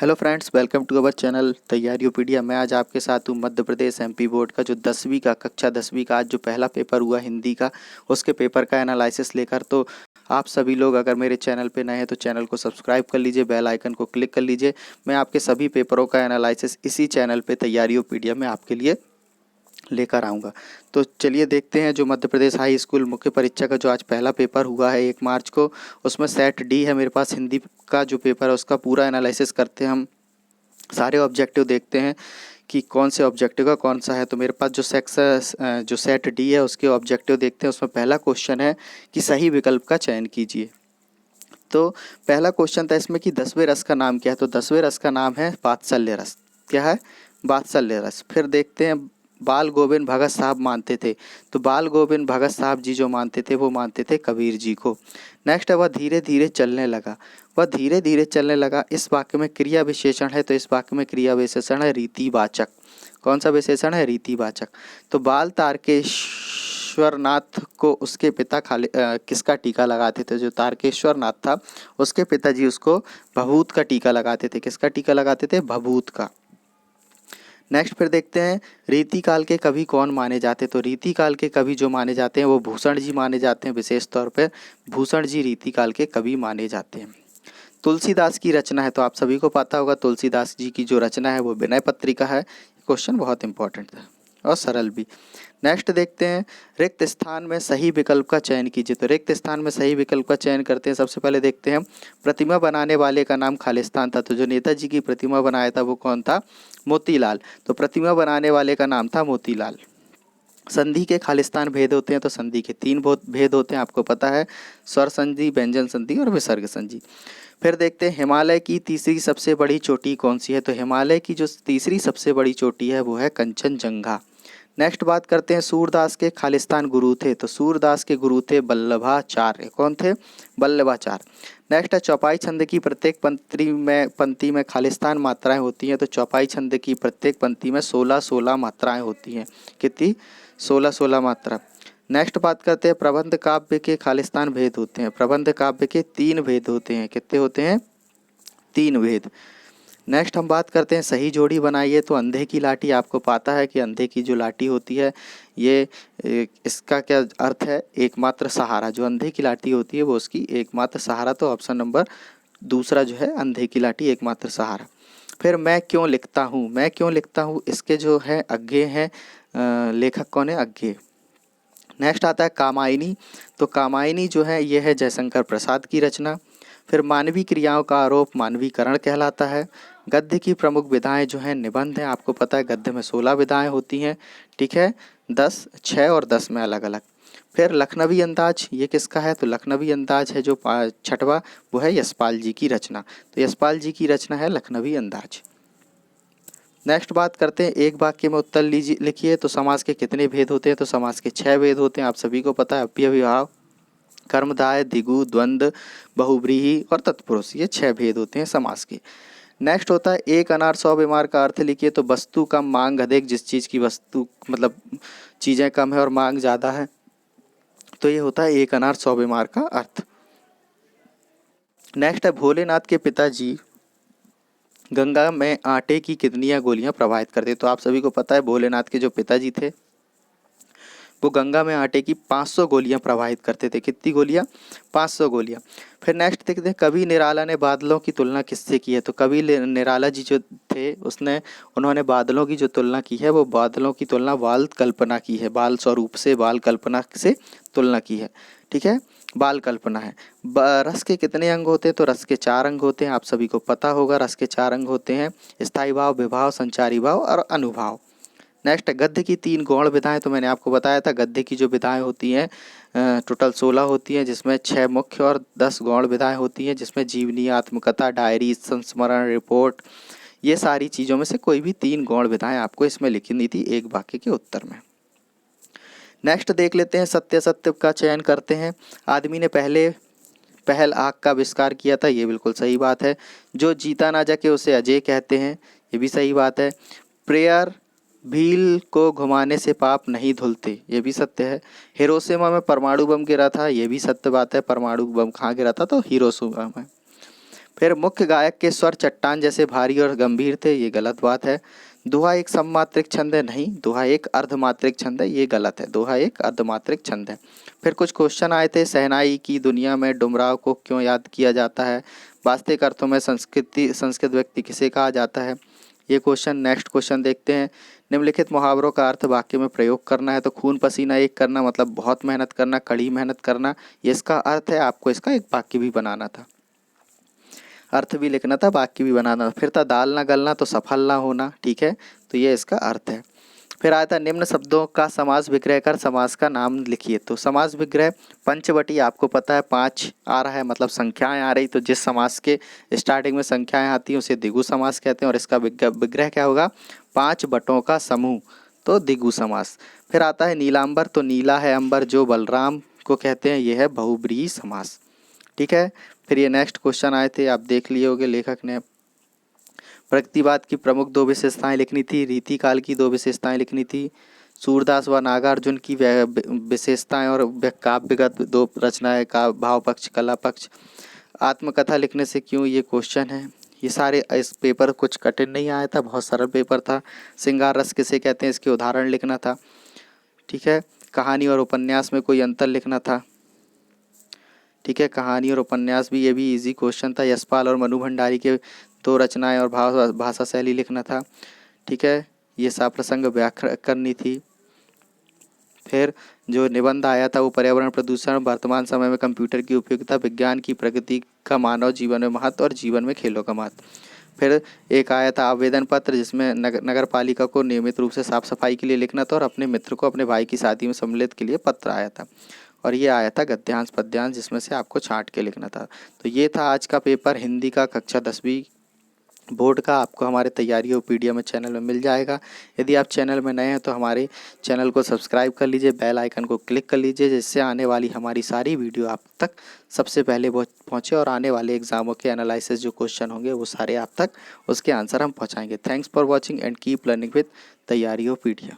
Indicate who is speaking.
Speaker 1: Hello friends, welcome to our channel तैयारीपीडिया। मैं आज आपके साथ हूँ मध्य प्रदेश एमपी बोर्ड का जो 10वीं का कक्षा 10वीं का आज जो पहला पेपर हुआ हिंदी का, उसके पेपर का एनालिसिस लेकर। तो आप सभी लोग अगर मेरे चैनल पे नए हैं तो चैनल को सब्सक्राइब कर लीजिए, बेल आइकन को क्लिक कर लीजिए। मैं आपके सभी पेपरों का एनालिसिस इसी चैनल पे तैयारीपीडिया में आपके लिए लेकर आऊँगा। तो चलिए देखते हैं जो मध्य प्रदेश हाई स्कूल मुख्य परीक्षा का जो आज पहला पेपर हुआ है 1 मार्च को, उसमें सेट डी है मेरे पास हिंदी का जो पेपर है, उसका पूरा एनालिसिस करते हैं हम। सारे ऑब्जेक्टिव देखते हैं कि कौन से ऑब्जेक्टिव का कौन सा है। तो मेरे पास जो सेट डी है उसके ऑब्जेक्टिव देखते हैं। उसमें पहला क्वेश्चन है कि सही विकल्प का चयन कीजिए। तो पहला क्वेश्चन था इसमें कि 10वें रस का नाम क्या है। तो 10वें रस का नाम है वात्सल्य रस। क्या है? वात्सल्य रस। फिर देखते हैं बाल गोविंद भगत साहब मानते थे। तो बाल गोविंद भगत साहब जी जो मानते थे वो मानते थे कबीर जी को। नेक्स्ट है वह धीरे धीरे चलने लगा। वह धीरे धीरे चलने लगा, इस वाक्य में क्रिया विशेषण है। तो इस वाक्य में क्रिया विशेषण है रीतिवाचक। कौन सा विशेषण है? रीतिवाचक। तो बाल तारकेश्वर नाथ को उसके पिता किसका टीका लगाते थे? जो तारकेश्वर नाथ था उसके पिताजी उसको भभूत का टीका लगाते थे। किसका टीका लगाते थे? भभूत का। नेक्स्ट फिर देखते हैं रीतिकाल के कवि कौन माने जाते। तो रीतिकाल के कवि जो माने जाते हैं वो भूषण जी माने जाते हैं। विशेष तौर पर भूषण जी रीतिकाल के कवि माने जाते हैं। तुलसीदास की रचना है। तो आप सभी को पता होगा तुलसीदास जी की जो रचना है वो विनय पत्रिका है। क्वेश्चन बहुत इंपॉर्टेंट था और सरल भी। नेक्स्ट देखते हैं रिक्त स्थान में सही विकल्प का चयन कीजिए। तो रिक्त स्थान में सही विकल्प का चयन करते हैं। सबसे पहले देखते हैं प्रतिमा बनाने वाले का नाम खालिस्तान था। तो जो नेताजी की प्रतिमा बनाया था वो कौन था? मोतीलाल। तो प्रतिमा बनाने वाले का नाम था मोतीलाल। संधि के खालिस्तान भेद होते हैं। तो संधि के 3 भेद होते हैं, आपको पता है, स्वर संधि, व्यंजन संधि और विसर्ग संधि। फिर देखते हैं हिमालय की तीसरी सबसे बड़ी चोटी कौन सी है। तो हिमालय की जो तीसरी सबसे बड़ी चोटी है वो है कंचनजंगा। नेक्स्ट बात करते हैं सूरदास के खालिस्तान गुरु थे। तो सूरदास के गुरु थे वल्लभाचार्य। कौन थे? वल्लभाचार्य। नेक्स्ट है चौपाई छंद की प्रत्येक पंक्ति में खालिस्तान मात्राएं होती हैं। तो चौपाई छंद की प्रत्येक पंक्ति में 16-16 मात्राएं होती हैं। कितनी? 16-16 मात्रा। नेक्स्ट बात करते हैं प्रबंध काव्य के खालिस्तान भेद होते हैं। प्रबंध काव्य के 3 भेद होते हैं। कितने होते हैं? 3 भेद। नेक्स्ट हम बात करते हैं सही जोड़ी बनाइए। तो अंधे की लाठी, आपको पता है कि अंधे की जो लाठी होती है ये इसका क्या अर्थ है? एकमात्र सहारा। जो अंधे की लाठी होती है वो उसकी एकमात्र सहारा। तो ऑप्शन नंबर दूसरा जो है अंधे की लाठी एकमात्र सहारा। फिर मैं क्यों लिखता हूँ। मैं क्यों लिखता हूँ इसके जो है अज्ञे हैं। लेखक कौन है? अज्ञे। नेक्स्ट आता है कामायनी। तो कामायनी जो है ये है जयशंकर प्रसाद की रचना। फिर मानवीय क्रियाओं का आरोप मानवीकरण कहलाता है। गद्य की प्रमुख विधाएं जो हैं निबंध हैं। आपको पता है गद्य में 16 विधाएं होती हैं। ठीक है, 10, 6 और 10 में अलग अलग। फिर लखनवी अंदाज, ये किसका है? तो लखनवी अंदाज है जो 6वां, वो है यशपाल जी की रचना। तो यशपाल जी की रचना है लखनवी अंदाज। नेक्स्ट बात करते हैं एक वाक्य में उत्तर लिखिए। तो समास के कितने भेद होते हैं? तो समास के 6 भेद होते हैं। आप सभी को पता है, अव्ययभाव, कर्मधारय, द्विगु, द्वंद्व, बहुव्रीहि और तत्पुरुष, ये 6 भेद होते हैं समास के। नेक्स्ट होता है एक अनार 100 बीमार का अर्थ लिखिए। तो वस्तु कम मांग अधिक, जिस चीज़ की वस्तु मतलब चीज़ें कम है और मांग ज़्यादा है, तो ये होता है एक अनार 100 बीमार का अर्थ। नेक्स्ट है भोलेनाथ के पिताजी गंगा में आटे की कितनी गोलियां प्रवाहित करते। तो आप सभी को पता है भोलेनाथ के जो पिताजी थे वो गंगा में आटे की 500 गोलियां प्रवाहित करते थे। कितनी गोलियां? 500 गोलियां। फिर नेक्स्ट देखते हैं कवि निराला ने बादलों की तुलना किससे की है। तो कवि निराला जी जो थे उन्होंने बादलों की जो तुलना की है वो बादलों की तुलना बाल कल्पना की है। बाल स्वरूप से बाल कल्पना से तुलना की है। ठीक है, बाल कल्पना है। रस के कितने अंग होते हैं? तो रस के 4 अंग होते हैं। आप सभी को पता होगा रस के 4 अंग होते हैं, स्थायी भाव, विभाव, संचारी भाव और अनुभाव। नेक्स्ट गद्य की 3 गौण विधाएं। तो मैंने आपको बताया था गद्य की जो विधाएं होती हैं टोटल 16 होती हैं, जिसमें 6 मुख्य और 10 गौण विधाएं होती हैं, जिसमें जीवनी, आत्मकथा, डायरी, संस्मरण, रिपोर्ट, ये सारी चीज़ों में से कोई भी 3 गौण विधाएं आपको इसमें लिखनी थी एक वाक्य के उत्तर में। नेक्स्ट देख लेते हैं सत्य सत्य का चयन करते हैं। आदमी ने पहल आग का आविष्कार किया था, ये बिल्कुल सही बात है। जो जीता ना जाके उसे अजय कहते हैं, ये भी सही बात है। प्रेयर भील को घुमाने से पाप नहीं धुलते, ये भी सत्य है। हिरोशिमा में परमाणु बम गिरा था, ये भी सत्य बात है। परमाणु बम कहाँ गिरा था? तो हिरोशिमा में। फिर मुख्य गायक के स्वर चट्टान जैसे भारी और गंभीर थे, ये गलत बात है। दोहा एक सममात्रिक छंद है, नहीं, दोहा एक अर्धमात्रिक छंद है, ये गलत है। दोहा एक अर्धमात्रिक छंद है। फिर कुछ क्वेश्चन आए थे, शहनाई की दुनिया में डुमराव को क्यों याद किया जाता है? वास्तविक अर्थों में संस्कृत व्यक्ति किसे कहा जाता है? ये क्वेश्चन। नेक्स्ट क्वेश्चन देखते हैं। निम्नलिखित मुहावरों का अर्थ वाक्य में प्रयोग करना है। तो खून पसीना एक करना मतलब बहुत मेहनत करना, कड़ी मेहनत करना, ये इसका अर्थ है। आपको इसका एक वाक्य भी बनाना था, अर्थ भी लिखना था, वाक्य भी बनाना था। फिर था दाल ना गलना तो सफल ना होना, ठीक है, तो ये इसका अर्थ है। फिर आया था निम्न शब्दों का समास विग्रह कर समास का नाम लिखिए। तो समास विग्रह पंचवटी, आपको पता है 5 आ रहा है मतलब संख्याएं आ रही, तो जिस समास के स्टार्टिंग में संख्याएं आती हैं उसे द्विगु समास कहते हैं, और इसका विग्रह क्या होगा? 5 बटों का समूह, तो द्विगु समास। फिर आता है नीलांबर, तो नीला है अंबर जो बलराम को कहते हैं, यह है बहुब्रीहि समास, ठीक है। फिर ये नेक्स्ट क्वेश्चन आए थे, आप देख लिए होंगे। लेखक ने प्रगतिवाद की प्रमुख 2 विशेषताएं लिखनी थी, रीतिकाल की 2 विशेषताएं लिखनी थी, सूरदास व नागार्जुन की विशेषताएं और काव्यगत 2 रचनाएं, का भाव पक्ष, कला पक्ष। आत्मकथा लिखने से क्यों, ये क्वेश्चन है। ये सारे, इस पेपर कुछ कठिन नहीं आया था, बहुत सरल पेपर था। श्रृंगार रस किसे कहते हैं, इसके उदाहरण लिखना था, ठीक है। कहानी और उपन्यास में कोई अंतर लिखना था, ठीक है। कहानी और उपन्यास भी, ये भी इजी क्वेश्चन था। यशपाल और मनु भंडारी के 2 रचनाएं और भाषा शैली लिखना था, ठीक है। ये साप्रसंग व्याख्या करनी थी। फिर जो निबंध आया था वो पर्यावरण प्रदूषण, वर्तमान समय में कंप्यूटर की उपयोगिता, विज्ञान की प्रगति का मानव जीवन में महत्व और जीवन में खेलों का महत्व। फिर एक आया था आवेदन पत्र, जिसमें नगर पालिका को नियमित रूप से साफ सफाई के लिए लिखना था और अपने मित्र को अपने भाई की शादी में सम्मिलित के लिए पत्र आया था। और ये आया था गद्यांश पद्यांश, जिसमें से आपको छांट के लिखना था। तो ये था आज का पेपर हिंदी का कक्षा 10वीं बोर्ड का। आपको हमारे तैयारियों पीडीएफ में चैनल में मिल जाएगा। यदि आप चैनल में नए हैं तो हमारे चैनल को सब्सक्राइब कर लीजिए, बेल आइकन को क्लिक कर लीजिए, जिससे आने वाली हमारी सारी वीडियो आप तक सबसे पहले पहुँचे और आने वाले एग्जामों के एनालिसिस जो क्वेश्चन होंगे वो सारे आप तक उसके आंसर हम पहुँचाएंगे। Thanks for watching and keep learning with तैयारियों पीडीएफ।